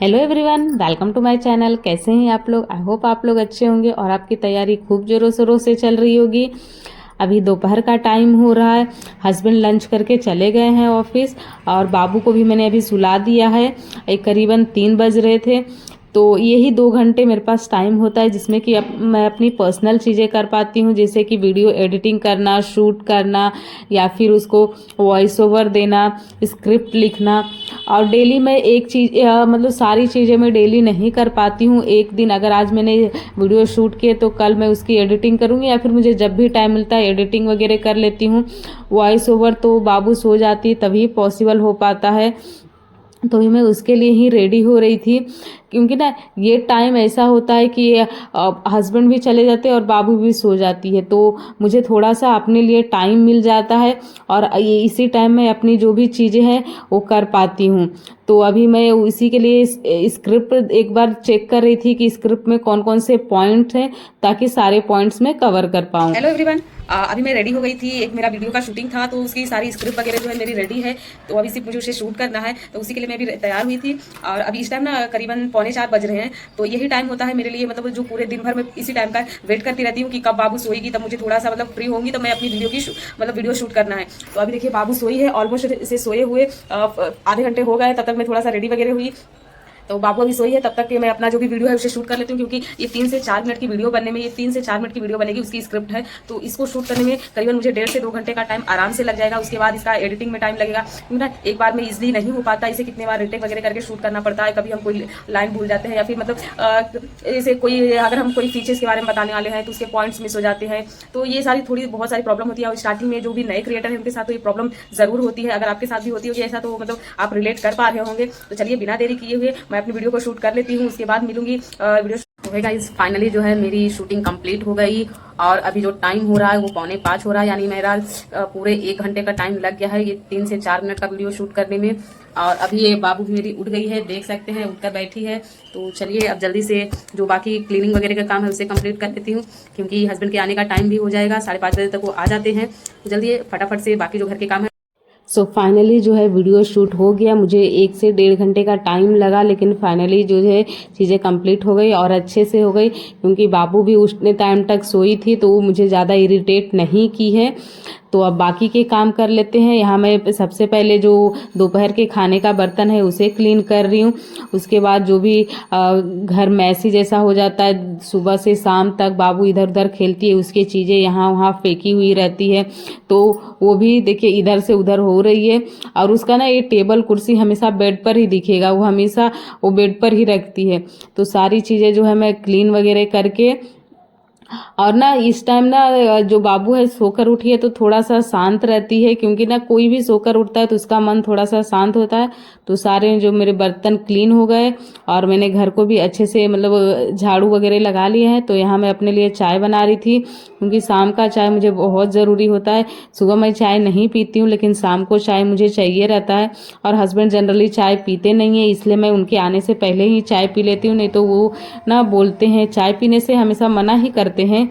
Hello everyone, welcome to my channel. कैसे हैं आप लोग? आई होप आप लोग अच्छे होंगे और आपकी तैयारी खूब जोरों शोरों से चल रही होगी। अभी दोपहर का टाइम हो रहा है। हस्बैंड लंच करके चले गए हैं ऑफिस और बाबू को भी मैंने अभी सुला दिया है। एक करीबन 3 बज रहे थे। तो यही 2 घंटे मेरे पास टाइम होता है जिसमें कि मैं अपनी पर्सनल चीज़ें कर पाती हूँ, जैसे कि वीडियो एडिटिंग करना, शूट करना या फिर उसको वॉइस ओवर देना, स्क्रिप्ट लिखना। और डेली मैं एक चीज़ मतलब सारी चीज़ें मैं डेली नहीं कर पाती हूँ। एक दिन अगर आज मैंने वीडियो शूट किए तो कल मैं उसकी एडिटिंग करूँगी या फिर मुझे जब भी टाइम मिलता है एडिटिंग वगैरह कर लेती हूँ। वॉइस ओवर तो बाबू सो जाती है तभी पॉसिबल हो पाता है। तो मैं उसके लिए ही रेडी हो रही थी, क्योंकि ना ये टाइम ऐसा होता है कि हस्बैंड भी चले जाते हैं और बाबू भी सो जाती है, तो मुझे थोड़ा सा अपने लिए टाइम मिल जाता है और ये इसी टाइम में अपनी जो भी चीज़ें हैं वो कर पाती हूँ। तो अभी मैं इसी के लिए स्क्रिप्ट एक बार चेक कर रही थी कि स्क्रिप्ट में कौन कौन से पॉइंट हैं, ताकि सारे पॉइंट्स मैं कवर कर पाऊँ। हेलो एवरीवन, अभी मैं रेडी हो गई थी। एक मेरा वीडियो का शूटिंग था तो उसकी सारी स्क्रिप्ट वगैरह जो है मेरी रेडी है। तो अभी सिर्फ मुझे उसे शूट करना है, तो उसी के लिए मैं भी तैयार हुई थी। और अभी इस टाइम ना करीबन 3:45 बज रहे हैं। तो यही टाइम होता है मेरे लिए, मतलब जो पूरे दिन भर मैं इसी टाइम का वेट करती रहती हूँ कि कब बाबू सोएगी, तब मुझे थोड़ा सा मतलब फ्री होंगी तो मैं अपनी वीडियो की मतलब वीडियो शूट करना है। तो अभी देखिए बाबू सोई है, ऑलमोस्ट इसे सोए हुए आधे घंटे हो गए। तब तक मैं थोड़ा सा रेडी वगैरह हुई। तो बाबू अभी सोई है, तब तक कि मैं अपना जो भी वीडियो है उसे शूट कर लेती हूँ, क्योंकि ये 3 से 4 मिनट की वीडियो बनने में, ये 3 से 4 मिनट की वीडियो बनेगी, उसकी स्क्रिप्ट है। तो इसको शूट करने में करीबन मुझे 1.5 से 2 घंटे का टाइम आराम से लग जाएगा। उसके बाद इसका एडिटिंग में टाइम लगेगा, क्योंकि ना एक बार में इजिली नहीं हो पाता, इसे कितने बार रिटेक वगैरह करके शूट करना पड़ता है। कभी हम कोई लाइन भूल जाते हैं या फिर मतलब जैसे कोई अगर हम कोई फीचर्स के बारे में बताने वाले हैं तो उसके पॉइंट्स मिस हो जाते हैं। तो ये सारी थोड़ी बहुत सारी प्रॉब्लम होती है। और स्टार्टिंग में जो भी नए क्रिएटर हैं उनके साथ तो ये प्रॉब्लम जरूर होती है। अगर आपके साथ भी होती होगी ऐसा तो मतलब आप रिलेट कर पा रहे होंगे। तो चलिए बिना देरी किए हुए मैं अपनी वीडियो को शूट कर लेती हूँ, उसके बाद मिलूंगी वीडियो हो गई। गाइस फाइनली जो है मेरी शूटिंग कंप्लीट हो गई और अभी जो टाइम हो रहा है वो 4:45 हो रहा है, यानी मेरा पूरे 1 घंटे का टाइम लग गया है ये 3 से 4 मिनट का वीडियो शूट करने में। और अभी ये बाबू भी मेरी उठ गई है, देख सकते हैं उठकर बैठी है। तो चलिए अब जल्दी से जो बाकी क्लीनिंग वगैरह का काम है उसे कंप्लीट कर लेती हूँ, क्योंकि हस्बैंड के आने का टाइम भी हो जाएगा, 5:30 बजे तक वो आ जाते हैं। तो जल्दी फटाफट से बाकी जो घर के काम है। सो फाइनली जो है वीडियो शूट हो गया। मुझे 1 से 1.5 घंटे का टाइम लगा, लेकिन फाइनली जो है चीज़ें कंप्लीट हो गई और अच्छे से हो गई, क्योंकि बाबू भी उतने टाइम तक सोई थी तो वो मुझे ज़्यादा इरिटेट नहीं की है। तो अब बाकी के काम कर लेते हैं। यहाँ मैं सबसे पहले जो दोपहर के खाने का बर्तन है उसे क्लीन कर रही हूँ। उसके बाद जो भी घर मैसी जैसा हो जाता है, सुबह से शाम तक बाबू इधर उधर खेलती है, उसकी चीज़ें यहाँ वहाँ फेंकी हुई रहती है, तो वो भी देखिए इधर से उधर हो रही है। और उसका ना ये टेबल कुर्सी हमेशा बेड पर ही दिखेगा, वो हमेशा वो बेड पर ही रखती है। तो सारी चीज़ें जो है मैं क्लीन वगैरह करके, और ना इस टाइम ना जो बाबू है सोकर उठी है तो थोड़ा सा शांत रहती है, क्योंकि ना कोई भी सोकर उठता है तो उसका मन थोड़ा सा शांत होता है। तो सारे जो मेरे बर्तन क्लीन हो गए और मैंने घर को भी अच्छे से मतलब झाड़ू वगैरह लगा लिए हैं। तो यहाँ मैं अपने लिए चाय बना रही थी, क्योंकि शाम का चाय मुझे बहुत ज़रूरी होता है। सुबह मैं चाय नहीं पीती हूँ, लेकिन शाम को चाय मुझे चाहिए रहता है। और हस्बैंड जनरली चाय पीते नहीं है, इसलिए मैं उनके आने से पहले ही चाय पी लेती हूँ, नहीं तो वो ना बोलते हैं, चाय पीने से हमेशा मना ही करते हैं।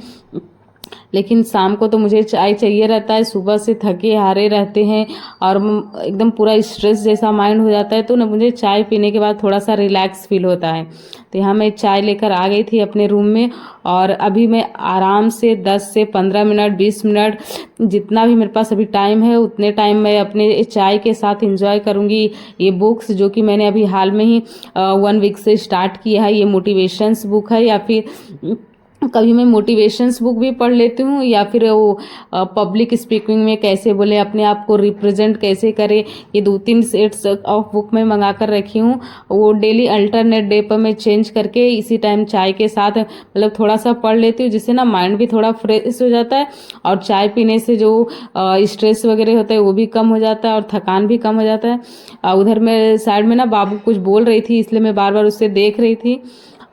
लेकिन शाम को तो मुझे चाय चाहिए रहता है। सुबह से थके हारे रहते हैं और एकदम पूरा स्ट्रेस जैसा माइंड हो जाता है, तो ना मुझे चाय पीने के बाद थोड़ा सा रिलैक्स फील होता है। तो यहाँ मैं चाय लेकर आ गई थी अपने रूम में और अभी मैं आराम से 10 से 15 मिनट 20 मिनट जितना भी मेरे पास अभी टाइम है उतने टाइम मैं अपने चाय के साथ एंजॉय करूँगी। ये बुक्स जो कि मैंने अभी हाल में ही 1 वीक से स्टार्ट किया है, ये मोटिवेशंस बुक है, या फिर कभी मैं मोटिवेशंस बुक भी पढ़ लेती हूँ, या फिर वो पब्लिक स्पीकिंग में कैसे बोले, अपने आप को रिप्रेजेंट कैसे करें, ये 2-3 सेट्स ऑफ बुक में मंगा कर रखी हूँ। वो डेली अल्टरनेट डे पर मैं चेंज करके इसी टाइम चाय के साथ मतलब थोड़ा सा पढ़ लेती हूँ, जिससे ना माइंड भी थोड़ा फ्रेश हो जाता है और चाय पीने से जो स्ट्रेस वगैरह होता है वो भी कम हो जाता है और थकान भी कम हो जाता है। उधर में साइड में ना बाबू कुछ बोल रही थी, इसलिए मैं बार बार उससे देख रही थी।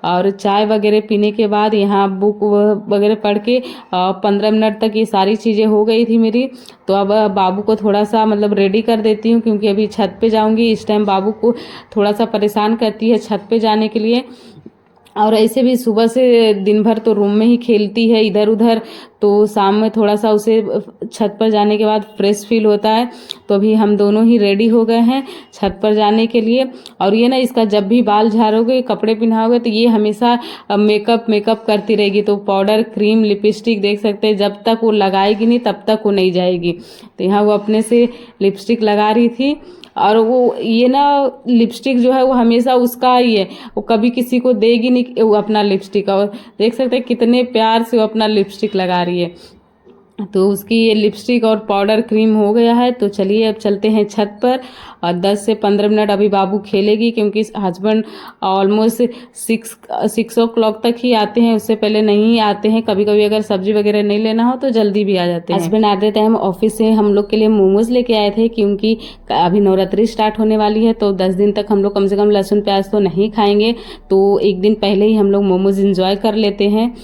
और चाय वगैरह पीने के बाद यहाँ बुक वगैरह पढ़ के 15 मिनट तक ये सारी चीज़ें हो गई थी मेरी। तो अब बाबू को थोड़ा सा मतलब रेडी कर देती हूँ, क्योंकि अभी छत पे जाऊँगी। इस टाइम बाबू को थोड़ा सा परेशान करती है छत पे जाने के लिए, और ऐसे भी सुबह से दिन भर तो रूम में ही खेलती है इधर उधर, तो शाम में थोड़ा सा उसे छत पर जाने के बाद फ्रेश फील होता है। तो अभी हम दोनों ही रेडी हो गए हैं छत पर जाने के लिए। और ये ना इसका जब भी बाल झाड़ोगे, कपड़े पहनाओगे, तो ये हमेशा मेकअप करती रहेगी। तो पाउडर, क्रीम, लिपस्टिक देख सकते हैं, जब तक वो लगाएगी नहीं तब तक वो नहीं जाएगी। तो यहाँ वो अपने से लिपस्टिक लगा रही थी। और वो ये ना लिपस्टिक जो है वो हमेशा उसका ही है, वो कभी किसी को देगी नहीं वो अपना लिपस्टिक। और देख सकते हैं कितने प्यार से वो अपना लिपस्टिक लगा रही है। तो उसकी ये लिपस्टिक और पाउडर क्रीम हो गया है। तो चलिए अब चलते हैं छत पर। और 10 से 15 मिनट अभी बाबू खेलेगी, क्योंकि हस्बैंड ऑलमोस्ट 6 o'clock तक ही आते हैं, उससे पहले नहीं आते हैं। कभी कभी अगर सब्जी वगैरह नहीं लेना हो तो जल्दी भी आ जाते हैं। हस्बैंड आते टाइम ऑफिस से हम लोग के लिए मोमोज लेके आए थे, क्योंकि अभी नवरात्रि स्टार्ट होने वाली है। तो 10 दिन तक हम लोग कम से कम लहसुन प्याज तो नहीं खाएंगे, तो एक दिन पहले ही हम लोग मोमोज इंजॉय कर लेते हैं।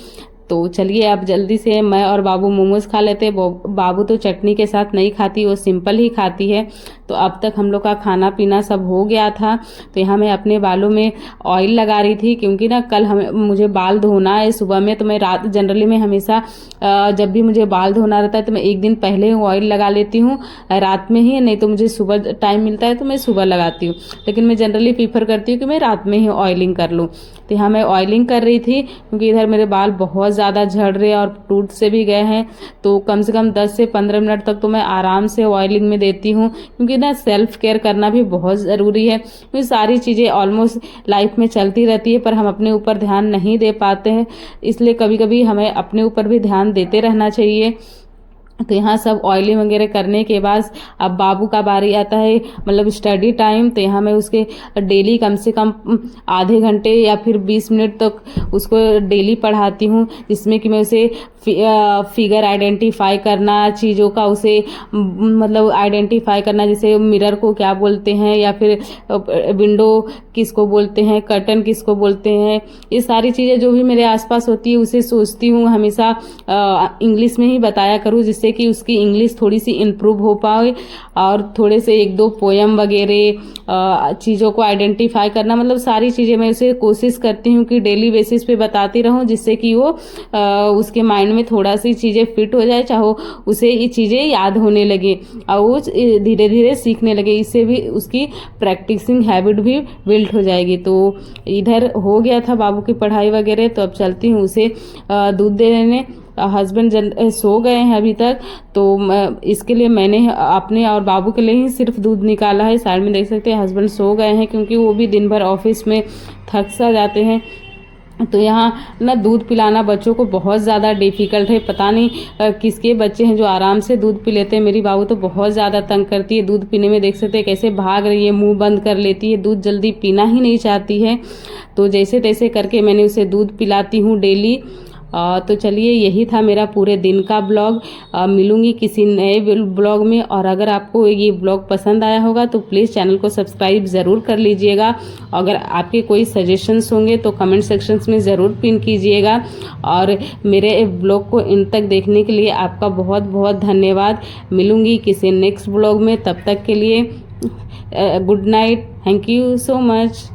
तो चलिए अब जल्दी से मैं और बाबू मोमोज खा लेते हैं। बाबू तो चटनी के साथ नहीं खाती, वो सिंपल ही खाती है। तो अब तक हम लोग का खाना पीना सब हो गया था। तो यहाँ मैं अपने बालों में ऑयल लगा रही थी, क्योंकि ना कल मुझे बाल धोना है सुबह में। तो मैं रात जनरली में हमेशा जब भी मुझे बाल धोना रहता है तो मैं एक दिन पहले ही ऑयल लगा लेती हूँ रात में ही, नहीं तो मुझे सुबह टाइम मिलता है तो मैं सुबह लगाती हूँ। लेकिन मैं जनरली प्रीफर करती हूँ कि मैं रात में ही ऑयलिंग कर लूँ। तो यहाँ मैं ऑयलिंग कर रही थी, क्योंकि इधर मेरे बाल बहुत ज़्यादा झड़ रहे और टूट से भी गए हैं। तो कम से कम 10 से 15 मिनट तक तो मैं आराम से ऑयलिंग में देती हूँ, क्योंकि ना सेल्फ केयर करना भी बहुत ज़रूरी है। क्योंकि सारी चीज़ें ऑलमोस्ट लाइफ में चलती रहती है, पर हम अपने ऊपर ध्यान नहीं दे पाते हैं। इसलिए कभी कभी हमें अपने ऊपर भी ध्यान देते रहना चाहिए। तो यहाँ सब ऑयलिंग वगैरह करने के बाद अब बाबू का बारी आता है, मतलब स्टडी टाइम। तो यहाँ मैं उसके डेली कम से कम आधे घंटे या फिर 20 मिनट तक उसको डेली पढ़ाती हूँ, जिसमें कि मैं उसे फिगर आइडेंटिफाई करना, चीज़ों का उसे मतलब आइडेंटिफाई करना, जैसे मिरर को क्या बोलते हैं, या फिर विंडो किसको बोलते हैं, कर्टन किसको बोलते हैं, ये सारी चीज़ें जो भी मेरे आसपास होती है उसे सोचती हूँ हमेशा इंग्लिश में ही बताया करूँ, जिससे कि उसकी इंग्लिश थोड़ी सी इम्प्रूव हो पाए। और थोड़े से 1-2 पोयम वगैरह चीज़ों को आइडेंटिफाई करना, मतलब सारी चीज़ें मैं उसे कोशिश करती हूँ कि डेली बेसिस पे बताती रहूँ, जिससे कि वो उसके माइंड में थोड़ा सी चीज़ें फिट हो जाए, चाहे उसे ये चीज़ें याद होने लगे और वो धीरे धीरे सीखने लगे। इससे भी उसकी प्रैक्टिसिंग हैबिट भी बिल्ड हो जाएगी। तो इधर हो गया था बाबू की पढ़ाई वगैरह। तो अब चलती हूँ उसे दूध देने। हस्बैंड सो गए हैं अभी तक, तो इसके लिए मैंने अपने और बाबू के लिए ही सिर्फ दूध निकाला है। साइड में देख सकते हैं हस्बैंड सो गए हैं, क्योंकि वो भी दिन भर ऑफिस में थक सा जाते हैं। तो यहाँ ना दूध पिलाना बच्चों को बहुत ज़्यादा डिफ़िकल्ट है। पता नहीं किसके बच्चे हैं जो आराम से दूध पी लेते हैं। मेरी बाबू तो बहुत ज़्यादा तंग करती है दूध पीने में। देख सकते हैं कैसे भाग रही है, मुंह बंद कर लेती है, दूध जल्दी पीना ही नहीं चाहती है। तो जैसे तैसे करके मैंने उसे दूध पिलाती हूँ डेली। तो चलिए यही था मेरा पूरे दिन का ब्लॉग। मिलूंगी किसी नए ब्लॉग में। और अगर आपको ये ब्लॉग पसंद आया होगा तो प्लीज़ चैनल को सब्सक्राइब ज़रूर कर लीजिएगा। अगर आपके कोई सजेशंस होंगे तो कमेंट सेक्शंस में ज़रूर पिन कीजिएगा। और मेरे ब्लॉग को इन तक देखने के लिए आपका बहुत बहुत धन्यवाद। मिलूंगी किसी नेक्स्ट ब्लॉग में, तब तक के लिए good night. Thank you so much.